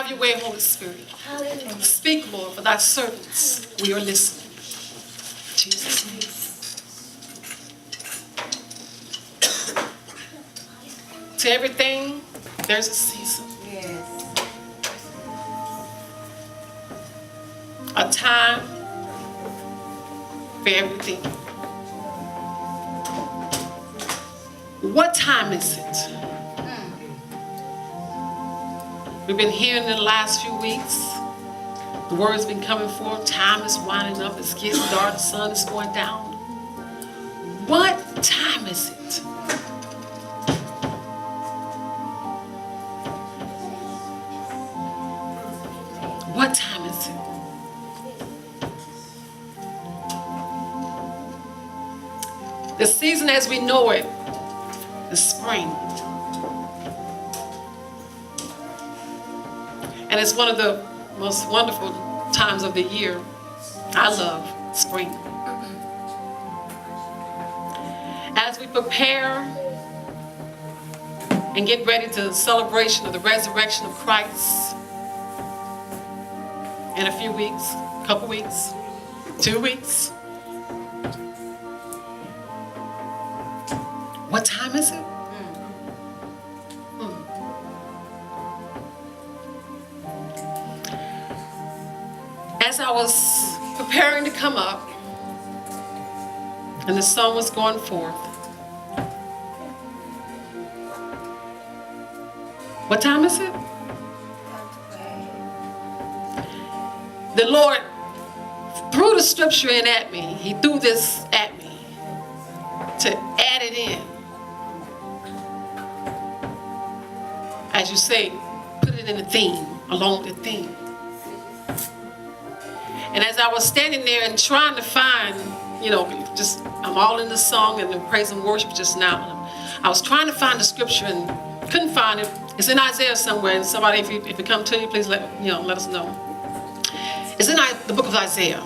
Have your way, Holy Spirit. Speak, Lord, for thy servants. We are listening. In Jesus' name. To everything, there's a season. Yes. A time for everything. What time is it? We've been hearing in the last few weeks, the word's been coming forth. Time is winding up. It's getting dark. The sun is going down. What time is it? What time is it? The season as we know it is spring. And it's one of the most wonderful times of the year. I love spring. As we prepare and get ready to the celebration of the resurrection of Christ in a few weeks, couple weeks, 2 weeks. What time is it? As I was preparing to come up and the sun was going forth, what time is it? The Lord threw the scripture in at me. He threw this at me to add it in. As you say, put it in the theme, along with the theme. And as I was standing there and trying to find, I'm all in the song and the praise and worship just now. I was trying to find the scripture and couldn't find it. It's in Isaiah somewhere, and somebody, if it come to you, please let us know. It's in the book of Isaiah.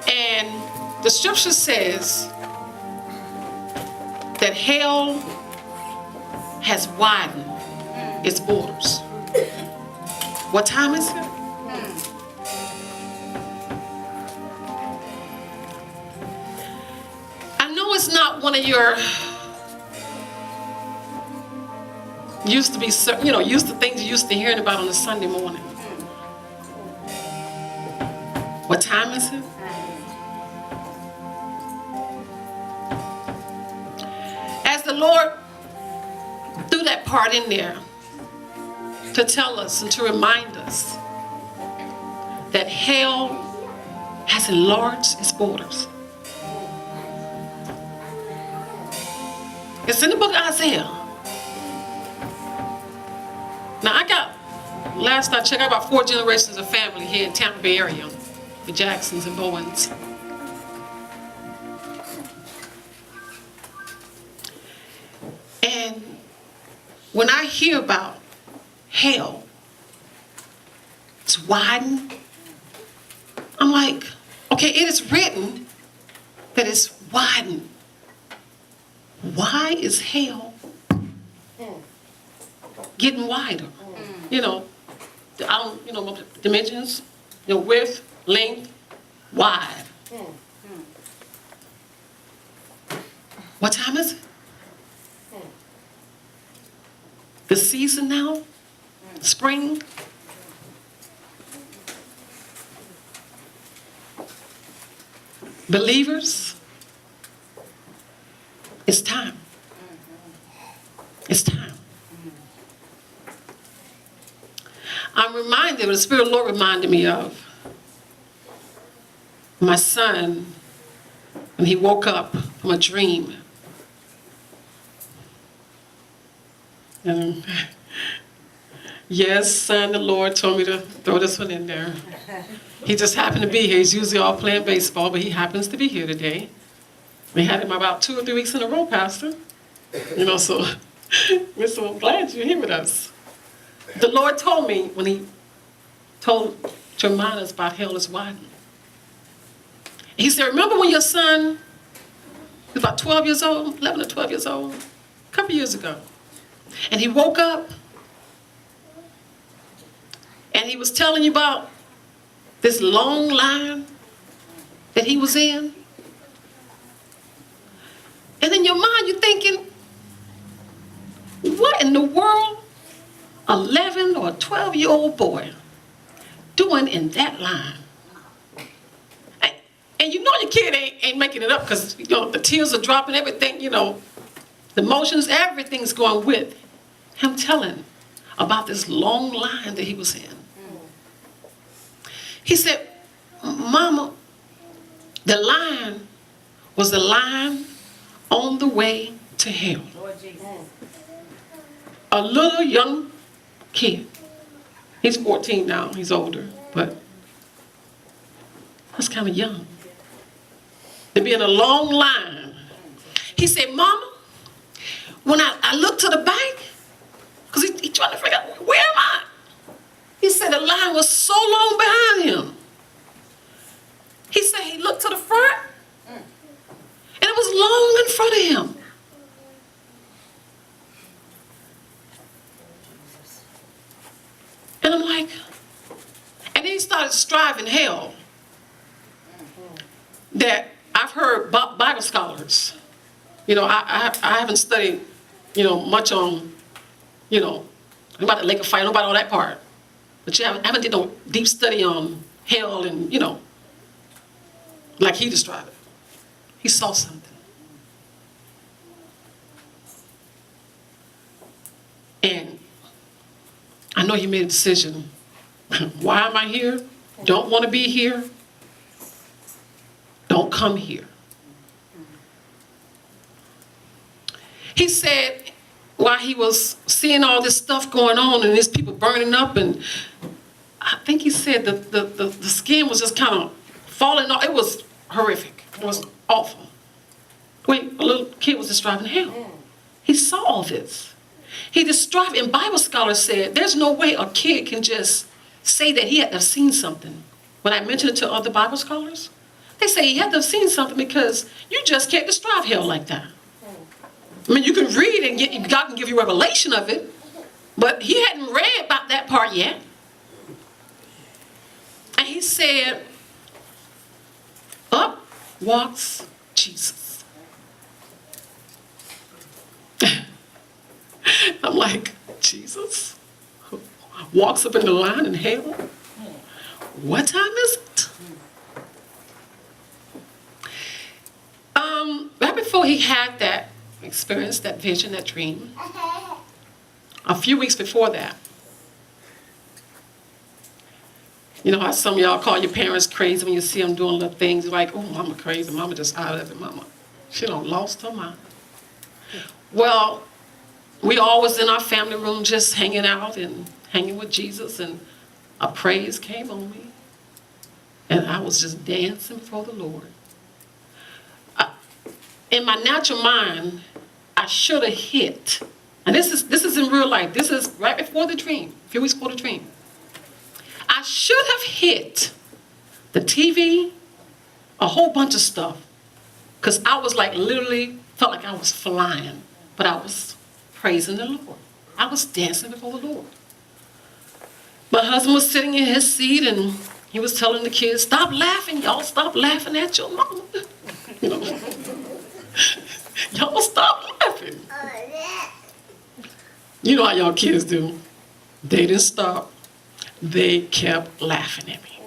And the scripture says that hell has widened its borders. What time is it? I know it's not one of your used to things you used to hearing about on a Sunday morning. What time is it? As the Lord threw that part in there to tell us and to remind us that hell has enlarged its borders. It's in the book of Isaiah. Now last I checked, I got about 4 generations of family here in Tampa Bay area, the Jacksons and Bowens. And when I hear about hell, it's widened, I'm like, okay, it is written that it's widened. Why is hell getting wider? Dimensions, width, length, wide. What time is it? The season now? Spring? Believers, it's time. It's time. I'm reminded, the Spirit of the Lord reminded me of my son when he woke up from a dream. And yes, son, the Lord told me to throw this one in there. He just happened to be here. He's usually all playing baseball, but he happens to be here today. We had him about 2 or 3 weeks in a row, Pastor. So we're so glad you're here with us. The Lord told me when he told to remind us about hell is widening. He said, remember when your son was about 12 years old, 11 or 12 years old, a couple years ago, And he woke up and he was telling you about this long line that he was in. And in your mind, you're thinking, what in the world 11 or 12-year-old boy doing in that line? And you know your kid ain't making it up, because you know the tears are dropping, everything, you know, the emotions, everything's going with him telling about this long line that he was in. He said, Mama, the line was the line on the way to hell. A little young kid. He's 14 now, he's older, but that's kind of young. To be in a long line. He said, Mama, when I looked to the back, because he trying to figure out, where am I? He said the line was so long behind him. He said he looked to the front, and it was long in front of him. And I'm like, and then he started striving hell. That I've heard Bible scholars, you know, I haven't studied, you know, much on, you know, about the lake of fire, about all that part. But I haven't did no deep study on hell and, you know, like he described it. He saw something. And I know he made a decision. Why am I here? Don't want to be here. Don't come here. He said, while he was seeing all this stuff going on and these people burning up, and I think he said the skin was just kind of falling off. It was horrific. It was awful. Wait, a little kid was just driving hell. He saw all this. He described, and Bible scholars said, there's no way a kid can just say that he had to have seen something. When I mentioned it to other Bible scholars, they say he had to have seen something, because you just can't describe hell like that. I mean, you can read and God can give you revelation of it, but he hadn't read about that part yet. And he said, up walks Jesus. I'm like, Jesus walks up in the line in hell? What time is it? Right before he had that experience, that vision, that dream, a few weeks before that, you know how some of y'all call your parents crazy when you see them doing little things, like, oh, mama crazy, mama just out of it, mama. She done lost her mind. Well, we all was in our family room just hanging out and hanging with Jesus, and a praise came on me. And I was just dancing before the Lord. In my natural mind, I should have hit. And this is in real life. This is right before the dream, a few weeks before the dream. I should have hit the TV, a whole bunch of stuff. Because I was like, literally, felt like I was flying. But I was praising the Lord. I was dancing before the Lord. My husband was sitting in his seat, and he was telling the kids, stop laughing, y'all. Stop laughing at your mama. You know, y'all stop laughing. You know how y'all kids do. They didn't stop. They kept laughing at me.